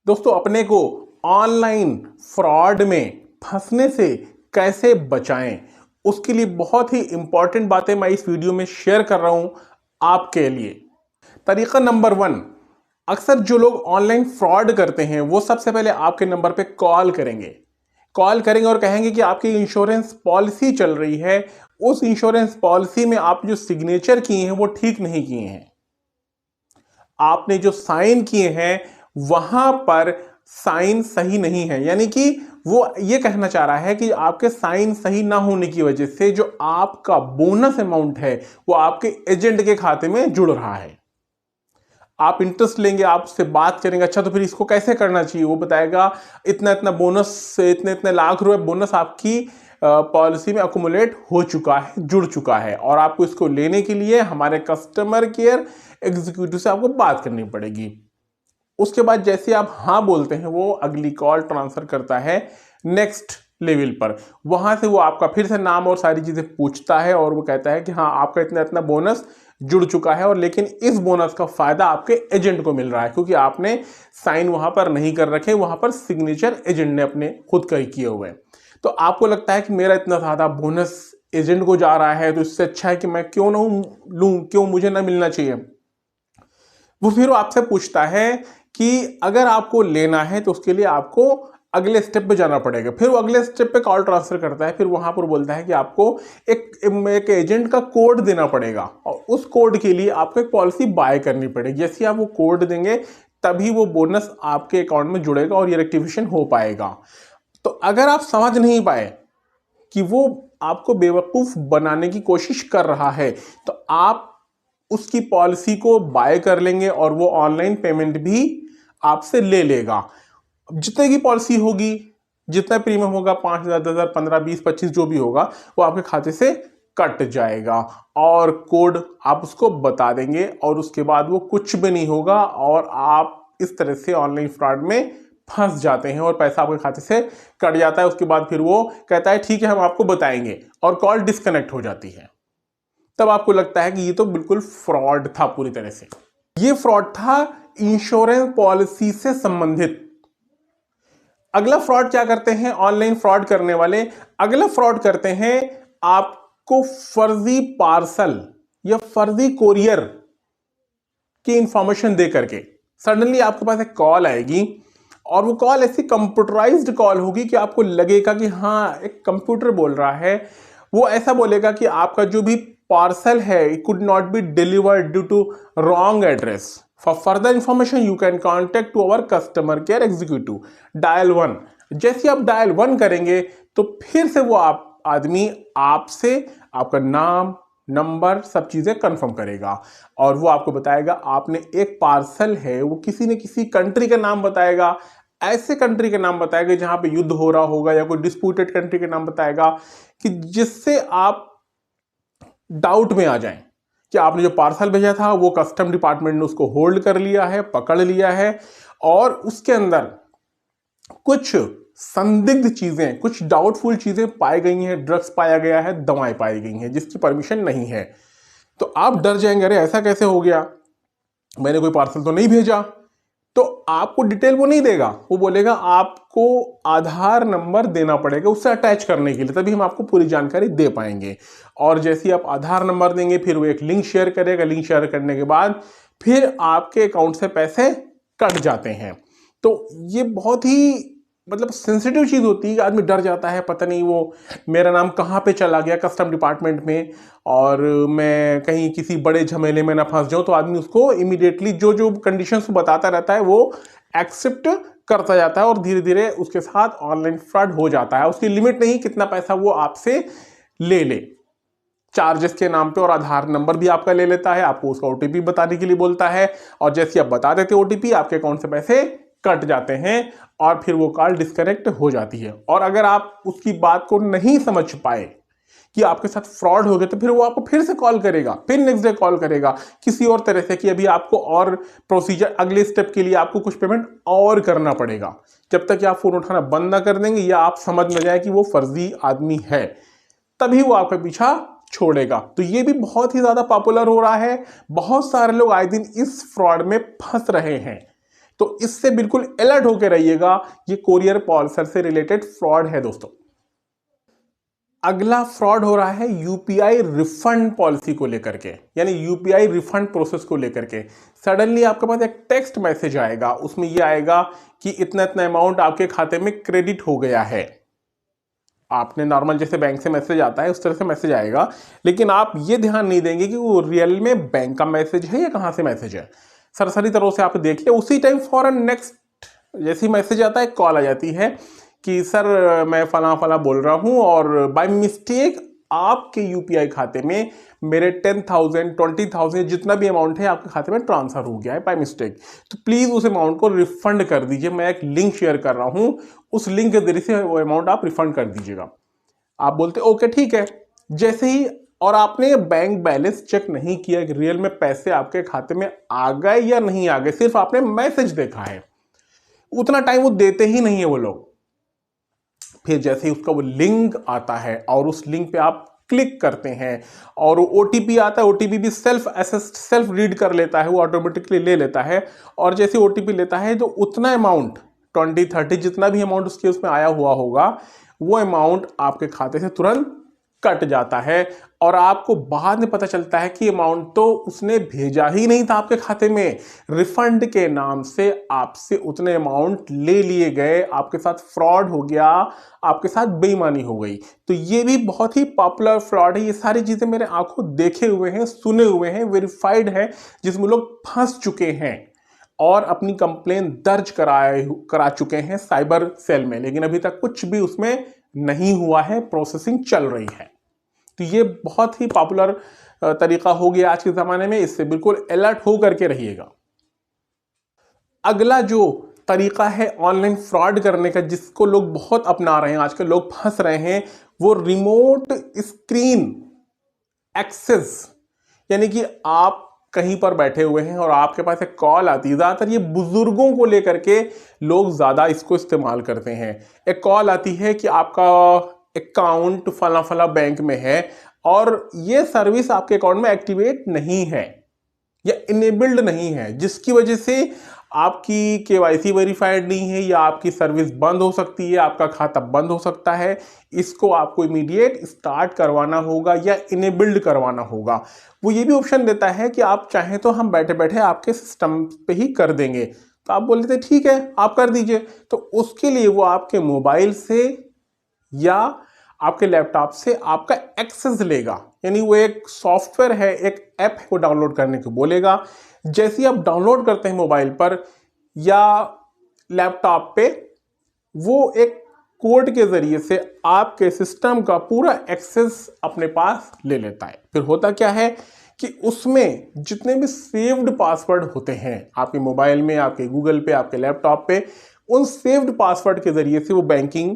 दोस्तों, अपने को ऑनलाइन फ्रॉड में फंसने से कैसे बचाएं, उसके लिए बहुत ही इंपॉर्टेंट बातें मैं इस वीडियो में शेयर कर रहा हूं आपके लिए। तरीका नंबर 1, अक्सर जो लोग ऑनलाइन फ्रॉड करते हैं वो सबसे पहले आपके नंबर पे कॉल करेंगे और कहेंगे कि आपकी इंश्योरेंस पॉलिसी चल रही है, उस इंश्योरेंस पॉलिसी में आप जो सिग्नेचर किए हैं वो ठीक नहीं किए हैं। आपने जो साइन किए हैं वहां पर साइन सही नहीं है, यानी कि वो ये कहना चाह रहा है कि आपके साइन सही ना होने की वजह से जो आपका बोनस अमाउंट है वो आपके एजेंट के खाते में जुड़ रहा है। आप इंटरेस्ट लेंगे, आप उससे बात करेंगे, अच्छा तो फिर इसको कैसे करना चाहिए, वो बताएगा इतना इतना बोनस, इतने इतने लाख रुपए बोनस आपकी पॉलिसी में अकुमुलेट हो चुका है, जुड़ चुका है, और आपको इसको लेने के लिए हमारे कस्टमर केयर एग्जीक्यूटिव से आपको बात करनी पड़ेगी। उसके बाद जैसे आप हाँ बोलते हैं वो अगली कॉल ट्रांसफर करता है नेक्स्ट लेवल पर। वहां से वो आपका फिर से नाम और सारी चीजें पूछता है और वो कहता है कि हाँ आपका इतना इतना बोनस जुड़ चुका है, और लेकिन इस बोनस का फायदा आपके एजेंट को मिल रहा है क्योंकि आपने साइन वहां पर नहीं कर रखे, वहां पर सिग्नेचर एजेंट ने अपने खुद कर किए हुए। तो आपको लगता है कि मेरा इतना ज्यादा बोनस एजेंट को जा रहा है तो इससे अच्छा है कि मैं क्यों ना लूं, क्यों मुझे ना मिलना चाहिए। वो फिर आपसे पूछता है कि अगर आपको लेना है तो उसके लिए आपको अगले स्टेप पे जाना पड़ेगा। फिर वो अगले स्टेप पे कॉल ट्रांसफर करता है, फिर वहां पर बोलता है कि आपको एक एजेंट का कोड देना पड़ेगा और उस कोड के लिए आपको एक पॉलिसी बाय करनी पड़ेगी। जैसे आप वो कोड देंगे तभी वो बोनस आपके अकाउंट में जुड़ेगा और ये रेक्टिफिकेशन हो पाएगा। तो अगर आप समझ नहीं पाए कि वो आपको बेवकूफ बनाने की कोशिश कर रहा है तो आप उसकी पॉलिसी को बाय कर लेंगे और वो ऑनलाइन पेमेंट भी आपसे ले लेगा। जितने की पॉलिसी होगी, जितना प्रीमियम होगा, 5,000, 10,000, 15, 20, 25 जो भी होगा वो आपके खाते से कट जाएगा और कोड आप उसको बता देंगे और उसके बाद वो कुछ भी नहीं होगा और आप इस तरह से ऑनलाइन फ्रॉड में फंस जाते हैं और पैसा आपके खाते से कट जाता है। उसके बाद फिर वो कहता है ठीक है हम आपको बताएंगे और कॉल डिस्कनेक्ट हो जाती है। तब आपको लगता है कि ये तो बिल्कुल फ्रॉड था, पूरी तरह से ये फ्रॉड था इंश्योरेंस पॉलिसी से संबंधित। अगला फ्रॉड क्या करते हैं ऑनलाइन फ्रॉड करने वाले? अगला फ्रॉड करते हैं आपको फर्जी पार्सल या फर्जी कोरियर की इंफॉर्मेशन दे करके। सडनली आपके पास एक कॉल आएगी और वो कॉल ऐसी कंप्यूटराइज्ड कॉल होगी कि आपको लगेगा कि हाँ एक कंप्यूटर बोल रहा है। वो ऐसा बोलेगा कि आपका जो भी पार्सल है it could not be delivered due to wrong address. For further information you can contact to our customer care executive, dial 1। जैसे आप डायल 1 करेंगे तो फिर से वो आदमी आपसे आपका नाम, नंबर, सब चीजें कंफर्म करेगा और वो आपको बताएगा आपने एक पार्सल है, वो किसी न किसी कंट्री का नाम बताएगा, ऐसे कंट्री के नाम बताएगा जहां पे युद्ध हो रहा होगा या कोई डिस्प्यूटेड कंट्री के नाम बताएगा कि जिससे आप डाउट में आ जाएं कि आपने जो पार्सल भेजा था वो कस्टम डिपार्टमेंट ने उसको होल्ड कर लिया है, पकड़ लिया है और उसके अंदर कुछ संदिग्ध चीजें, कुछ डाउटफुल चीजें पाई गई हैं, ड्रग्स पाया गया है, दवाएं पाई गई हैं जिसकी परमिशन नहीं है। तो आप डर जाएंगे, अरे ऐसा कैसे हो गया, मैंने कोई पार्सल तो नहीं भेजा। तो आपको डिटेल वो नहीं देगा, वो बोलेगा आपको आधार नंबर देना पड़ेगा उससे अटैच करने के लिए, तभी हम आपको पूरी जानकारी दे पाएंगे। और जैसे ही आप आधार नंबर देंगे फिर वो एक लिंक शेयर करेगा, लिंक शेयर करने के बाद फिर आपके अकाउंट से पैसे कट जाते हैं। तो ये बहुत ही सेंसिटिव चीज होती है कि आदमी डर जाता है, पता नहीं वो मेरा नाम कहाँ पे चला गया कस्टम डिपार्टमेंट में और मैं कहीं किसी बड़े झमेले में ना फंस जाऊं। तो आदमी उसको इमीडिएटली जो जो कंडीशंस बताता रहता है वो एक्सेप्ट करता जाता है और धीरे धीरे उसके साथ ऑनलाइन फ्रॉड हो जाता है। उसकी लिमिट नहीं कितना पैसा वो आपसे ले ले, चार्जेस के नाम पे, और आधार नंबर भी आपका ले लेता है, आपको उसका ओटीपी बताने के लिए बोलता है और जैसे आप बता देते ओटीपी आपके अकाउंट से पैसे कट जाते हैं और फिर वो कॉल डिस्कनेक्ट हो जाती है। और अगर आप उसकी बात को नहीं समझ पाए कि आपके साथ फ्रॉड हो गया तो फिर वो आपको फिर से कॉल करेगा, फिर नेक्स्ट डे कॉल करेगा किसी और तरह से कि अभी आपको और प्रोसीजर, अगले स्टेप के लिए आपको कुछ पेमेंट और करना पड़ेगा। जब तक आप फोन उठाना बंद ना कर देंगे या आप समझ में जाए कि वो फर्जी आदमी है तभी वो आपका पीछा छोड़ेगा। तो ये भी बहुत ही ज्यादा पॉपुलर हो रहा है, बहुत सारे लोग आए दिन इस फ्रॉड में फंस रहे हैं तो इससे बिल्कुल अलर्ट होकर रहिएगा, ये कोरियर पॉलिसी से रिलेटेड फ्रॉड है दोस्तों। अगला फ्रॉड हो रहा है यूपीआई रिफंड पॉलिसी को लेकर के, यानी यूपीआई रिफंड प्रोसेस को लेकर के। सडनली आपके पास एक टेक्स्ट मैसेज आएगा, उसमें यह आएगा कि इतना इतना अमाउंट आपके खाते में क्रेडिट हो गया है। आपने नॉर्मल जैसे बैंक से मैसेज आता है उस तरह से मैसेज आएगा, लेकिन आप ये ध्यान नहीं देंगे कि वो रियल में बैंक का मैसेज है या कहां से मैसेज है। सरसरी तरह से आप देख ले, उसी टाइम फॉरन नेक्स्ट जैसी मैसेज आता है, कॉल आ जाती है कि सर मैं फला फला बोल रहा हूं और बाय मिस्टेक आपके यूपीआई खाते में मेरे 10,000 20,000 जितना भी अमाउंट है आपके खाते में ट्रांसफर हो गया है बाय मिस्टेक, तो प्लीज उस अमाउंट को रिफंड कर दीजिए। मैं एक लिंक शेयर कर रहा हूं, उस लिंक के जरिए से वो अमाउंट आप रिफंड कर दीजिएगा। आप बोलते ओके ठीक है, जैसे ही और आपने बैंक बैलेंस चेक नहीं किया कि रियल में पैसे आपके खाते में आ गए या नहीं आ गए, सिर्फ आपने मैसेज देखा है, उतना टाइम वो देते ही नहीं है वो लोग। फिर जैसे ही उसका वो लिंक आता है और उस लिंक पे आप क्लिक करते हैं और ओटीपी आता है, ओटीपी भी सेल्फ असिस्ट सेल्फ रीड कर लेता है, वो ऑटोमेटिकली ले लेता है। और जैसे ओटीपी लेता है तो उतना अमाउंट 20-30 जितना भी अमाउंट उसके उसमें आया हुआ होगा, वो अमाउंट आपके खाते से तुरंत कट जाता है और आपको बाद में पता चलता है कि अमाउंट तो उसने भेजा ही नहीं था आपके खाते में, रिफंड के नाम से आपसे उतने अमाउंट ले लिए गए, आपके साथ फ्रॉड हो गया, आपके साथ बेईमानी हो गई। तो ये भी बहुत ही पॉपुलर फ्रॉड है। ये सारी चीजें मेरे आंखों देखे हुए हैं, सुने हुए हैं, वेरीफाइड है, जिसमें लोग फंस चुके हैं और अपनी कंप्लेन दर्ज करा चुके हैं साइबर सेल में, लेकिन अभी तक कुछ भी उसमें नहीं हुआ है, प्रोसेसिंग चल रही है। तो ये बहुत ही पॉपुलर तरीका हो गया आज के जमाने में, इससे बिल्कुल अलर्ट हो करके रहिएगा। अगला जो तरीका है ऑनलाइन फ्रॉड करने का, जिसको लोग बहुत अपना रहे हैं, आजकल लोग फंस रहे हैं, वो रिमोट स्क्रीन एक्सेस, यानी कि आप कहीं पर बैठे हुए हैं और आपके पास एक कॉल आती है। ज्यादातर ये बुजुर्गों को लेकर के लोग ज्यादा इसको इस्तेमाल करते हैं। एक कॉल आती है कि आपका अकाउंट फला फला बैंक में है और ये सर्विस आपके अकाउंट में एक्टिवेट नहीं है या इनेबल्ड नहीं है, जिसकी वजह से आपकी केवाईसी वेरीफाइड नहीं है या आपकी सर्विस बंद हो सकती है, आपका खाता बंद हो सकता है। इसको आपको इमीडिएट स्टार्ट करवाना होगा या इनेबल्ड करवाना होगा। वो ये भी ऑप्शन देता है कि आप चाहें तो हम बैठे बैठे आपके सिस्टम पे ही कर देंगे, तो आप बोल देते ठीक है आप कर दीजिए। तो उसके लिए वो आपके मोबाइल से या आपके लैपटॉप से आपका एक्सेस लेगा, यानी वो एक सॉफ्टवेयर है, एक ऐप है, वो डाउनलोड करने को बोलेगा। जैसे ही आप डाउनलोड करते हैं मोबाइल पर या लैपटॉप पे, वो एक कोड के जरिए से आपके सिस्टम का पूरा एक्सेस अपने पास ले लेता है। फिर होता क्या है कि उसमें जितने भी सेव्ड पासवर्ड होते हैं आपके मोबाइल में, आपके गूगल पे, आपके लैपटॉप पे, उन सेव्ड पासवर्ड के जरिए से वो बैंकिंग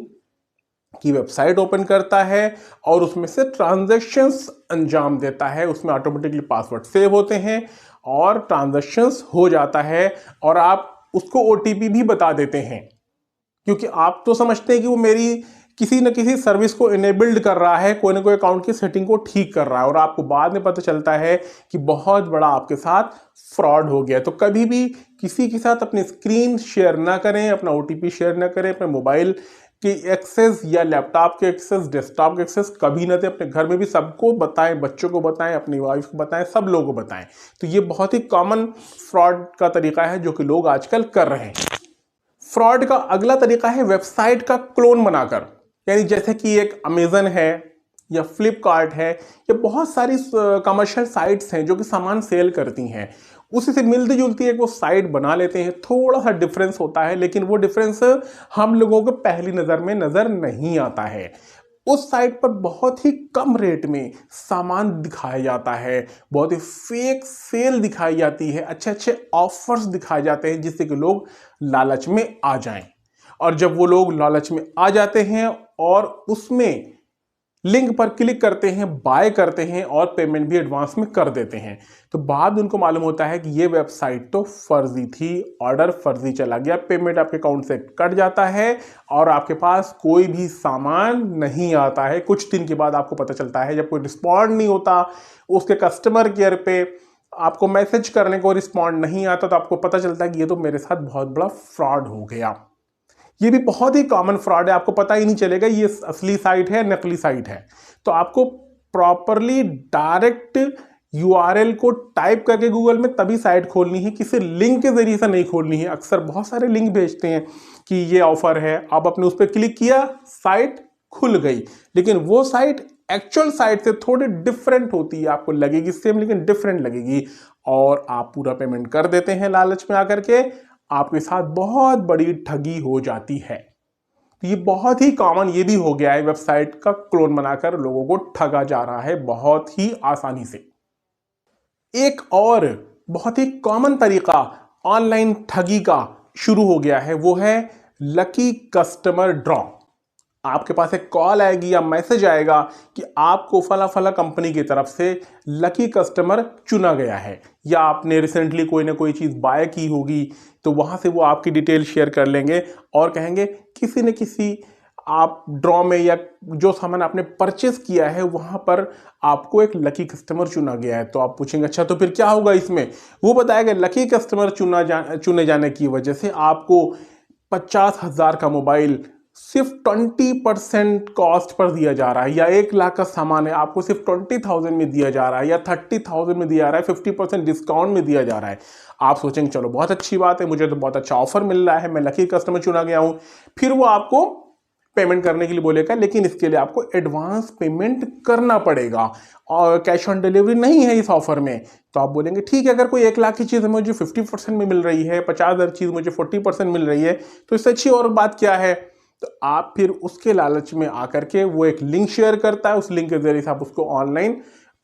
की वेबसाइट ओपन करता है और उसमें से ट्रांजैक्शंस अंजाम देता है। उसमें ऑटोमेटिकली पासवर्ड सेव होते हैं और ट्रांजैक्शंस हो जाता है और आप उसको ओटीपी भी बता देते हैं, क्योंकि आप तो समझते हैं कि वो मेरी किसी न किसी सर्विस को इनेबल्ड कर रहा है, कोई ना कोई अकाउंट की सेटिंग को ठीक कर रहा है, और आपको बाद में पता चलता है कि बहुत बड़ा आपके साथ फ्रॉड हो गया। तो कभी भी किसी के साथ अपनी स्क्रीन शेयर ना करें, अपना ओटीपी शेयर ना करें, अपने मोबाइल की एक्सेस या लैपटॉप के एक्सेस, डेस्कटॉप के एक्सेस कभी ना दें। अपने घर में भी सबको बताएं, बच्चों को बताएं, अपनी वाइफ को बताएं, सब लोगों को बताएं। तो ये बहुत ही कॉमन फ्रॉड का तरीका है जो कि लोग आजकल कर रहे हैं। फ्रॉड का अगला तरीका है वेबसाइट का क्लोन बनाकर, यानी जैसे कि एक अमेजन है या फ्लिपकार्ट है या बहुत सारी कमर्शियल साइट्स हैं जो कि सामान सेल करती हैं, उसी से मिलती जुलती एक वो साइट बना लेते हैं। थोड़ा सा डिफरेंस होता है, लेकिन वो डिफरेंस हम लोगों को पहली नज़र में नज़र नहीं आता है। उस साइट पर बहुत ही कम रेट में सामान दिखाया जाता है, बहुत ही फेक सेल दिखाई जाती है, अच्छे अच्छे ऑफर्स दिखाए जाते हैं, जिससे कि लोग लालच में आ जाएं। और जब वो लोग लालच में आ जाते हैं और उसमें लिंक पर क्लिक करते हैं, बाय करते हैं और पेमेंट भी एडवांस में कर देते हैं, तो बाद उनको मालूम होता है कि ये वेबसाइट तो फर्जी थी, ऑर्डर फर्जी चला गया, पेमेंट आपके अकाउंट से कट जाता है और आपके पास कोई भी सामान नहीं आता है। कुछ दिन के बाद आपको पता चलता है, जब कोई रिस्पॉन्ड नहीं होता उसके कस्टमर केयर पे, आपको मैसेज करने को रिस्पॉन्ड नहीं आता, तो आपको पता चलता है कि ये तो मेरे साथ बहुत बड़ा फ्रॉड हो गया। ये भी बहुत ही कॉमन फ्रॉड है, आपको पता ही नहीं चलेगा ये असली साइट है नकली साइट है। तो आपको प्रॉपरली डायरेक्ट यूआरएल को टाइप करके गूगल में तभी साइट खोलनी है, किसी लिंक के जरिए से नहीं खोलनी है। अक्सर बहुत सारे लिंक भेजते हैं कि ये ऑफर है, आप अपने उस पर क्लिक किया, साइट खुल गई, लेकिन वो साइट एक्चुअल साइट से थोड़ी डिफरेंट होती है। आपको लगेगी सेम लेकिन डिफरेंट लगेगी, और आप पूरा पेमेंट कर देते हैं लालच में आकर के, आपके साथ बहुत बड़ी ठगी हो जाती है। तो ये बहुत ही कॉमन ये भी हो गया है, वेबसाइट का क्लोन बनाकर लोगों को ठगा जा रहा है बहुत ही आसानी से। एक और बहुत ही कॉमन तरीका ऑनलाइन ठगी का शुरू हो गया है, वो है लकी कस्टमर ड्रॉ। आपके पास एक कॉल आएगी या मैसेज आएगा कि आपको फला फला कंपनी की तरफ से लकी कस्टमर चुना गया है, या आपने रिसेंटली कोई ना कोई चीज़ बाय की होगी, तो वहाँ से वो आपकी डिटेल शेयर कर लेंगे और कहेंगे किसी न किसी आप ड्रॉ में या जो सामान आपने परचेस किया है वहाँ पर आपको एक लकी कस्टमर चुना गया है। तो आप पूछेंगे अच्छा तो फिर क्या होगा इसमें, वो बताएगा लकी कस्टमर चुने जाने की वजह से आपको 50,000 का मोबाइल सिर्फ 20% कॉस्ट पर दिया जा रहा है, या 1 लाख का सामान है आपको सिर्फ 20,000 में दिया जा रहा है, या 30,000 में दिया जा रहा है, 50% डिस्काउंट में दिया जा रहा है। आप सोचेंगे चलो बहुत अच्छी बात है, मुझे तो बहुत अच्छा ऑफर मिल रहा है, मैं लकी कस्टमर चुना गया हूं। फिर वो आपको पेमेंट करने के लिए बोलेगा, लेकिन इसके लिए आपको एडवांस पेमेंट करना पड़ेगा और कैश ऑन डिलीवरी नहीं है इस ऑफर में। तो आप बोलेंगे ठीक है, अगर कोई 1 लाख की चीज़ मुझे 50% में मिल रही है, 50,000 चीज़ मुझे 40% मिल रही है, तो इससे अच्छी और बात क्या है। तो आप फिर उसके लालच में आकर के वो एक लिंक शेयर करता है, उस लिंक के जरिए से आप उसको ऑनलाइन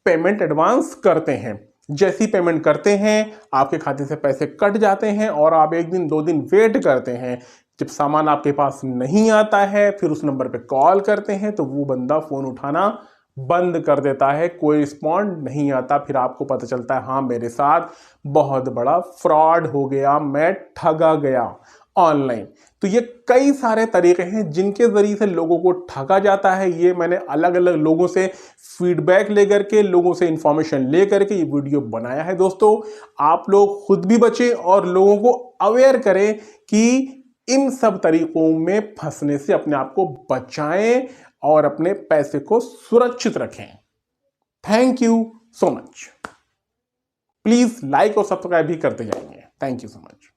पेमेंट एडवांस करते हैं। जैसी पेमेंट करते हैं आपके खाते से पैसे कट जाते हैं, और आप 1 दिन 2 दिन वेट करते हैं। जब सामान आपके पास नहीं आता है फिर उस नंबर पे कॉल करते हैं तो वो बंदा फोन उठाना बंद कर देता है, कोई रिस्पॉन्ड नहीं आता। फिर आपको पता चलता है हाँ मेरे साथ बहुत बड़ा फ्रॉड हो गया, मैं ठगा गया ऑनलाइन। तो ये कई सारे तरीके हैं जिनके जरिए से लोगों को ठगा जाता है। ये मैंने अलग अलग लोगों से फीडबैक लेकर के, लोगों से इंफॉर्मेशन लेकर के ये वीडियो बनाया है। दोस्तों आप लोग खुद भी बचें और लोगों को अवेयर करें कि इन सब तरीकों में फंसने से अपने आप को बचाएं और अपने पैसे को सुरक्षित रखें। Thank you so much. Please like और सब्सक्राइब भी करते जाएंगे। Thank you so much.